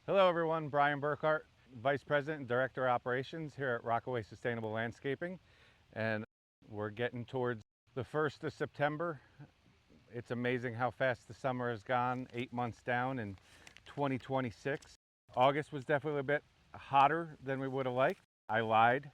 Hello everyone, Brian Burghardt, Vice President and Director of Operations here at Rockaway Sustainable Landscaping. And we're getting towards the 1st of September. It's amazing how fast the summer has gone, 8 months down in 2026. August was definitely a bit hotter than we would have liked. I lied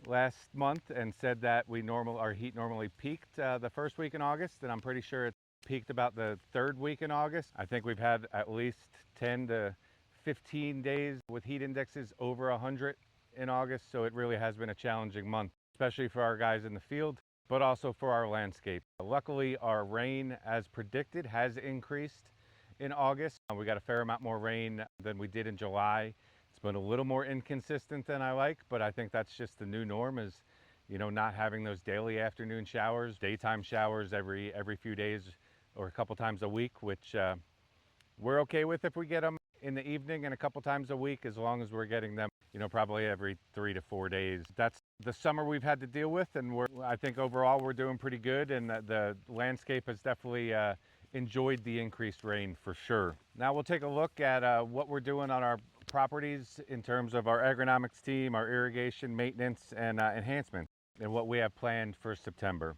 last month and said that our heat normally peaked the first week in August, and I'm pretty sure it peaked about the third week in August. I think we've had at least 10 to 15 days with heat indexes over 100 in August, so it really has been a challenging month, especially for our guys in the field, but also for our landscape. Luckily, our rain, as predicted, has increased in August. We got a fair amount more rain than we did in July. It's been a little more inconsistent than I like, but I think that's just the new norm, is not having those daily afternoon showers, daytime showers every few days or a couple times a week, which we're okay with if we get them in the evening and a couple times a week, as long as we're getting them, probably every 3 to 4 days. That's the summer we've had to deal with, and I think overall we're doing pretty good, and the landscape has definitely enjoyed the increased rain for sure. Now we'll take a look at what we're doing on our properties in terms of our agronomics team, our irrigation, maintenance, and enhancement, and what we have planned for September.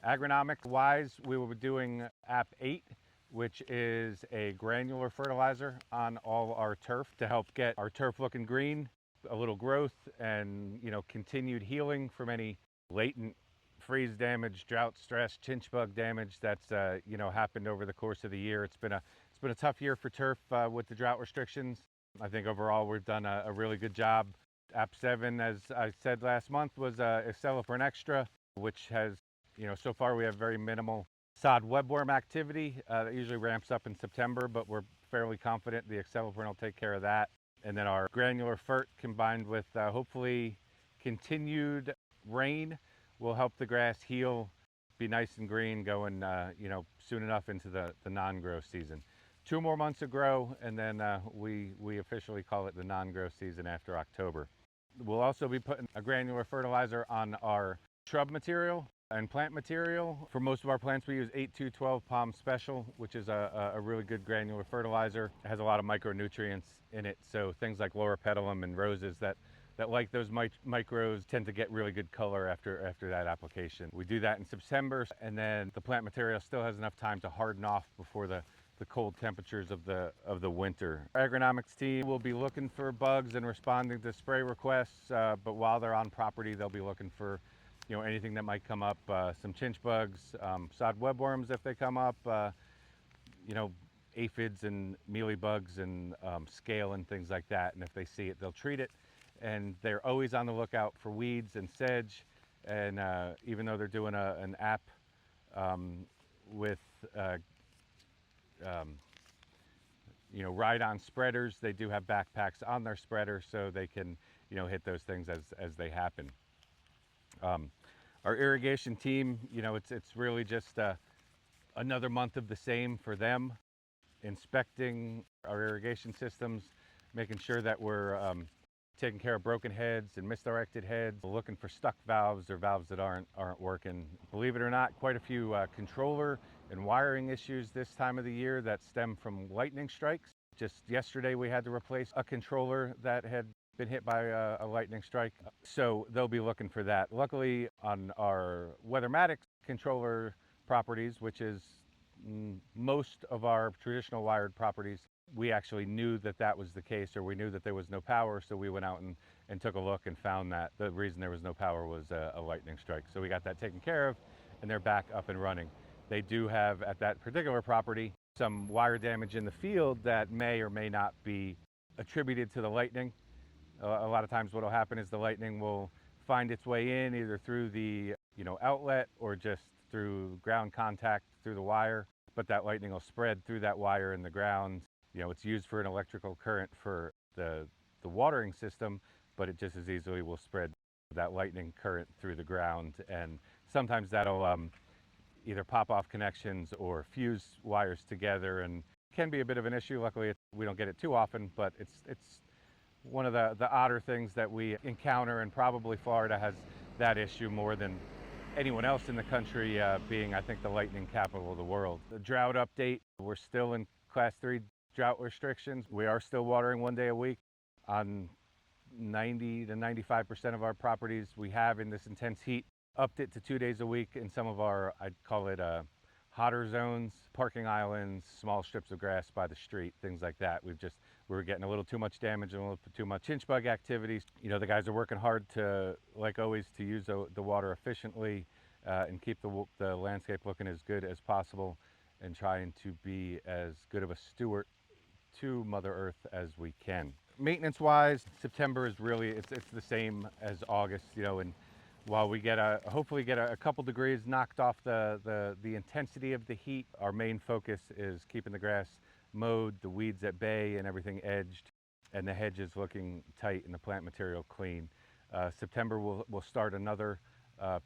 Agronomic wise, we will be doing app 8, which is a granular fertilizer on all our turf to help get our turf looking green, a little growth, and continued healing from any latent freeze damage, drought stress, chinch bug damage that's happened over the course of the year. It's been a tough year for turf with the drought restrictions. I think overall we've done a really good job. App 7, as I said last month, was Accelifern Extra, which has so far we have very minimal sod webworm activity. That usually ramps up in September, but we're fairly confident the Accelifern will take care of that. And then our granular fert, combined with hopefully continued rain, will help the grass heal, be nice and green going soon enough into the non-grow season. 2 more months of grow, and then we officially call it the non-grow season after October. We'll also be putting a granular fertilizer on our shrub material and plant material. For most of our plants, we use 8212 Palm Special, which is a really good granular fertilizer. It has a lot of micronutrients in it, so things like loropetalum and roses that like those micros tend to get really good color after that application. We do that in September, and then the plant material still has enough time to harden off before the cold temperatures of the winter. Our agronomics team will be looking for bugs and responding to spray requests, but while they're on property, they'll be looking for anything that might come up, some chinch bugs, sod webworms if they come up, aphids and mealybugs and scale and things like that. And if they see it, they'll treat it. And they're always on the lookout for weeds and sedge. And even though they're doing an app with ride-on spreaders, they do have backpacks on their spreader so they can hit those things as they happen. Our irrigation team, it's really just another month of the same for them, inspecting our irrigation systems, making sure that we're taking care of broken heads and misdirected heads, looking for stuck valves or valves that aren't working. Believe it or not, quite a few controller and wiring issues this time of the year that stem from lightning strikes. Just yesterday we had to replace a controller that had been hit by a lightning strike, so they'll be looking for that. Luckily, on our Weathermatics controller properties, which is most of our traditional wired properties, we actually knew that was the case, or we knew that there was no power, so we went out and took a look and found that the reason there was no power was a lightning strike. So we got that taken care of, and they're back up and running. They do have, at that particular property, some wire damage in the field that may or may not be attributed to the lightning. A lot of times what will happen is the lightning will find its way in either through the outlet or just through ground contact through the wire, but that lightning will spread through that wire in the ground. It's used for an electrical current for the watering system, but it just as easily will spread that lightning current through the ground, and sometimes that'll either pop off connections or fuse wires together, and can be a bit of an issue. Luckily we don't get it too often, but it's one of the odder things that we encounter, and probably Florida has that issue more than anyone else in the country, being, I think, the lightning capital of the world. The drought update, we're still in Class 3 drought restrictions. We are still watering 1 day a week on 90 to 95% of our properties. We have, in this intense heat, upped it to 2 days a week in some of our, I'd call it hotter zones, parking islands, small strips of grass by the street, things like that. We were getting a little too much damage and a little too much inch bug activities. You know, the guys are working hard to, like always, to use the water efficiently and keep the landscape looking as good as possible, and trying to be as good of a steward to Mother Earth as we can. Maintenance wise, September is really, it's the same as August, you know, and while we hopefully get a couple degrees knocked off the intensity of the heat, our main focus is keeping the grass mowed, the weeds at bay and everything edged, and the hedges looking tight and the plant material clean. September we'll start another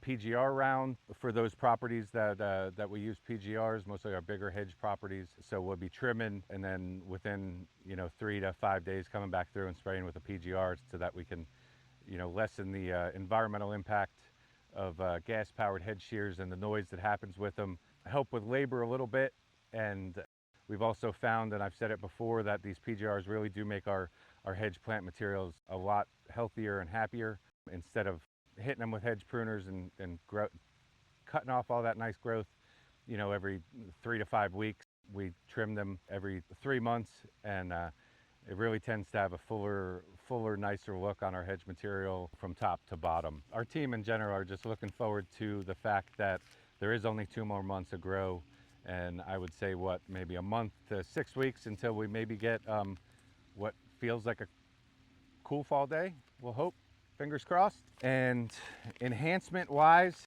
PGR round for those properties that we use PGRs, mostly our bigger hedge properties. So we'll be trimming, and then within 3 to 5 days coming back through and spraying with a PGR, so that we can lessen the environmental impact of gas-powered hedge shears and the noise that happens with them. Help with labor a little bit, and we've also found, and I've said it before, that these PGRs really do make our hedge plant materials a lot healthier and happier. Instead of hitting them with hedge pruners and cutting off all that nice growth, every 3 to 5 weeks, we trim them every 3 months, and it really tends to have a fuller, nicer look on our hedge material from top to bottom. Our team in general are just looking forward to the fact that there is only 2 more months of grow, and I would say maybe a month to 6 weeks until we maybe get what feels like a cool fall day. We'll hope, fingers crossed. And enhancement wise,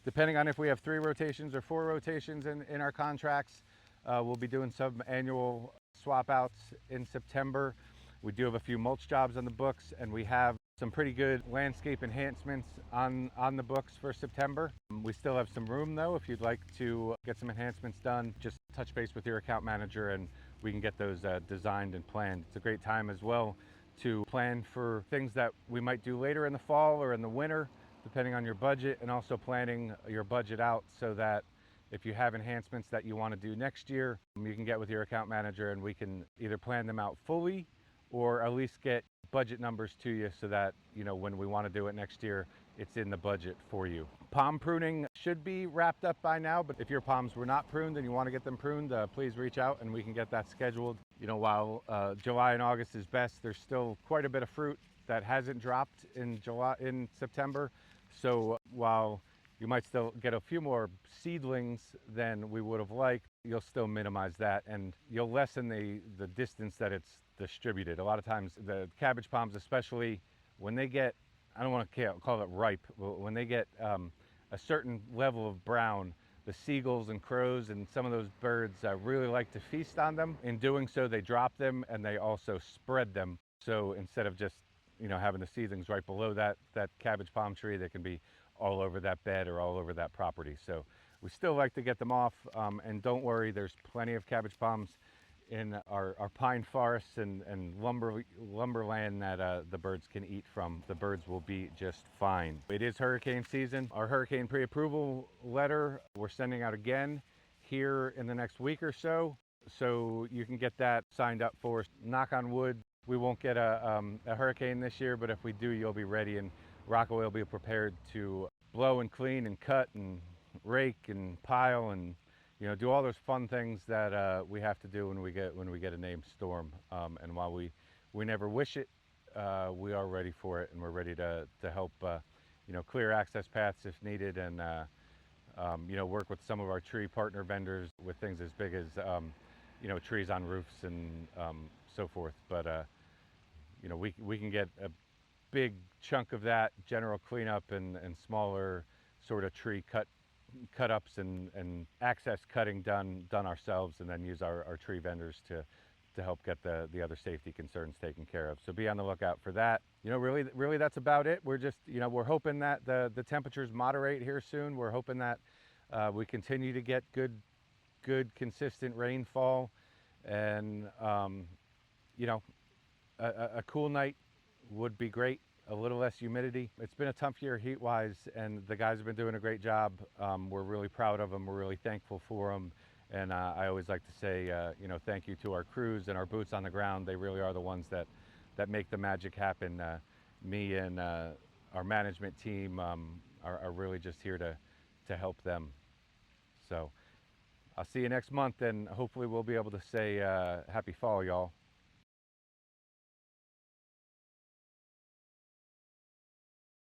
depending on if we have 3 rotations or 4 rotations in our contracts, we'll be doing some annual swap outs in September. We do have a few mulch jobs on the books, and we have some pretty good landscape enhancements on the books for September. We still have some room though. If you'd like to get some enhancements done, just touch base with your account manager and we can get those designed and planned. It's a great time as well to plan for things that we might do later in the fall or in the winter, depending on your budget, and also planning your budget out so that if you have enhancements that you want to do next year, you can get with your account manager and we can either plan them out fully or at least get budget numbers to you so that, when we want to do it next year, it's in the budget for you. Palm pruning should be wrapped up by now, but if your palms were not pruned and you want to get them pruned, please reach out and we can get that scheduled. While July and August is best, there's still quite a bit of fruit that hasn't dropped in September. So while you might still get a few more seedlings than we would have liked, you'll still minimize that, and you'll lessen the distance that it's distributed. A lot of times the cabbage palms, especially when they get, I don't want to call it ripe, but when they get a certain level of brown, the seagulls and crows and some of those birds really like to feast on them. In doing so, they drop them and they also spread them. So instead of just having the seedlings right below that cabbage palm tree, they can be all over that bed or all over that property. So we still like to get them off, and don't worry, there's plenty of cabbage palms in our pine forests and lumberland that the birds can eat from. The birds will be just fine. It is hurricane season. Our hurricane pre-approval letter we're sending out again here in the next week or so you can get that signed up for us. Knock on wood, we won't get a hurricane this year, but if we do, you'll be ready, and Rockaway will be prepared to blow and clean and cut and rake and pile and do all those fun things that we have to do when we get a named storm. And while we never wish it, we are ready for it, and we're ready to help clear access paths if needed, and work with some of our tree partner vendors with things as big as trees on roofs and so forth. But we can get a big chunk of that general cleanup and smaller sort of tree cut ups and access cutting done ourselves, and then use our tree vendors to help get the other safety concerns taken care of. So be on the lookout for that. Really that's about it. We're just we're hoping that the temperatures moderate here soon. We're hoping that we continue to get good consistent rainfall, and a cool night would be great. A little less humidity. It's been a tough year heat-wise, and the guys have been doing a great job. We're really proud of them. We're really thankful for them, And I always like to say, thank you to our crews and our boots on the ground. They really are the ones that make the magic happen. Me and our management team are really just here to help them. So I'll see you next month, and hopefully we'll be able to say happy fall, y'all.